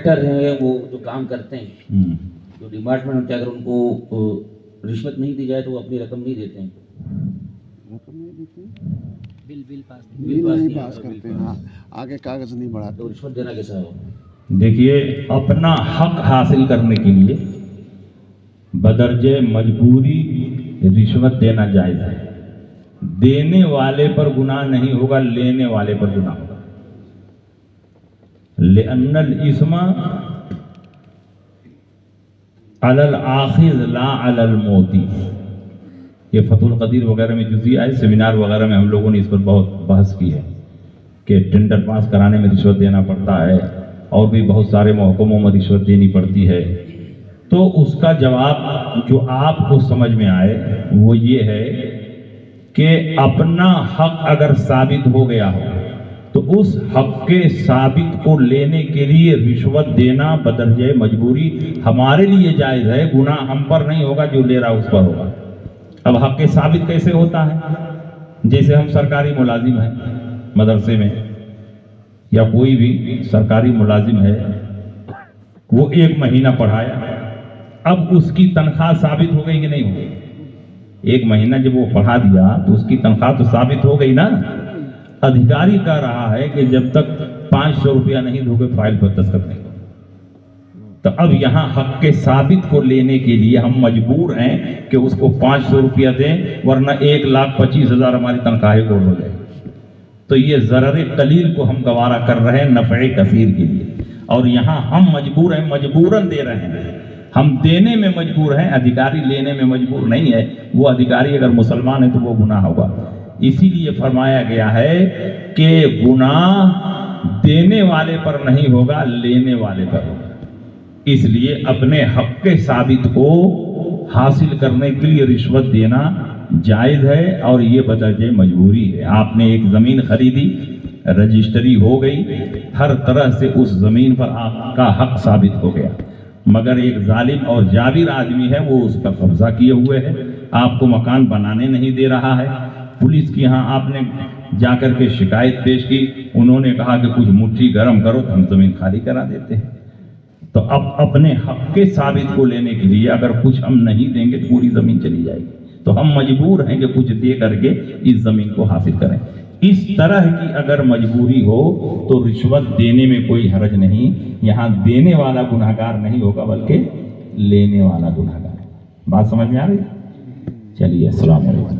Contractor ہیں وہ جو کام کرتے ہیں جو ڈپارٹمنٹ ہوتے ہیں اگر ان کو رشوت نہیں دی جائے تو وہ اپنی رقم نہیں دیتے ہیں. بل پاس نہیں پاس کرتے ہیں. ہاں آگے کاغذ نہیں بڑھاتے. تو رشوت دینا کیسا ہے؟ دیکھیے اپنا حق حاصل کرنے کے لیے بدرجہ مجبوری رشوت دینا جائز ہے. دینے والے پر گناہ نہیں ہوگا، لینے والے پر گناہ ہوگا. لأن الاسم علی الآخذ لا علی الموتی. یہ فتح القدیر وغیرہ میں جزئی آئے، سیمینار وغیرہ میں ہم لوگوں نے اس پر بہت بحث کی ہے کہ ٹینڈر پاس کرانے میں رشوت دینا پڑتا ہے اور بھی بہت سارے محکموں میں رشوت دینی پڑتی ہے. تو اس کا جواب جو آپ کو سمجھ میں آئے وہ یہ ہے کہ اپنا حق اگر ثابت ہو گیا ہو تو اس حق کے ثابت کو لینے کے لیے رشوت دینا بدرجہ مجبوری ہمارے لیے جائز ہے. گناہ ہم پر نہیں ہوگا، جو لے رہا اس پر ہوگا. اب حق کے ثابت کیسے ہوتا ہے؟ جیسے ہم سرکاری ملازم ہیں مدرسے میں یا کوئی بھی سرکاری ملازم ہے، وہ 1 مہینہ پڑھایا، اب اس کی تنخواہ ثابت ہو گئی کہ نہیں ہو گئی؟ 1 مہینہ جب وہ پڑھا دیا تو اس کی تنخواہ تو ثابت ہو گئی نا. ادھیکاری کہہ رہا ہے کہ جب تک 500 روپیہ نہیں دو گے فائل پر دستخط نہیں. تو اب یہاں حق کے ثابت کو لینے کے لیے ہم مجبور ہیں کہ اس کو 500 روپیہ دیں، ورنہ 1,25,000 ہماری تنخواہ کو ہو جائے. تو یہ ضرر قلیل کو ہم گوارا کر رہے ہیں نفع کثیر کے لیے، اور یہاں ہم مجبور ہیں، مجبوراً دے رہے ہیں. ہم دینے میں مجبور ہیں، ادھیکاری لینے میں مجبور نہیں ہے. وہ ادھیکاری اگر مسلمان ہے تو وہ گناہ ہوگا. اسی لیے فرمایا گیا ہے کہ گناہ دینے والے پر نہیں ہوگا، لینے والے پر ہوگا. اس لیے اپنے حق کے ثابت کو حاصل کرنے کے لیے رشوت دینا جائز ہے، اور یہ بدرجہ مجبوری ہے. آپ نے ایک زمین خریدی، رجسٹری ہو گئی، ہر طرح سے اس زمین پر آپ کا حق ثابت ہو گیا، مگر ایک ظالم اور جابر آدمی ہے، وہ اس پر قبضہ کیے ہوئے ہے، آپ کو مکان بنانے نہیں دے رہا ہے. پولیس کی ہاں آپ نے جا کر کے شکایت پیش کی، انہوں نے کہا کہ کچھ مٹھی گرم کرو تو ہم زمین خالی کرا دیتے ہیں. تو اب اپنے حق کے ثابت کو لینے کے لیے اگر کچھ ہم نہیں دیں گے تو پوری زمین چلی جائے گی. تو ہم مجبور ہیں کہ کچھ دے کر کے اس زمین کو حاصل کریں. اس طرح کی اگر مجبوری ہو تو رشوت دینے میں کوئی حرج نہیں. یہاں دینے والا گناہگار نہیں ہوگا بلکہ لینے والا گناہگار. بات سمجھ میں آ رہی؟ چلیے، السلام علیکم.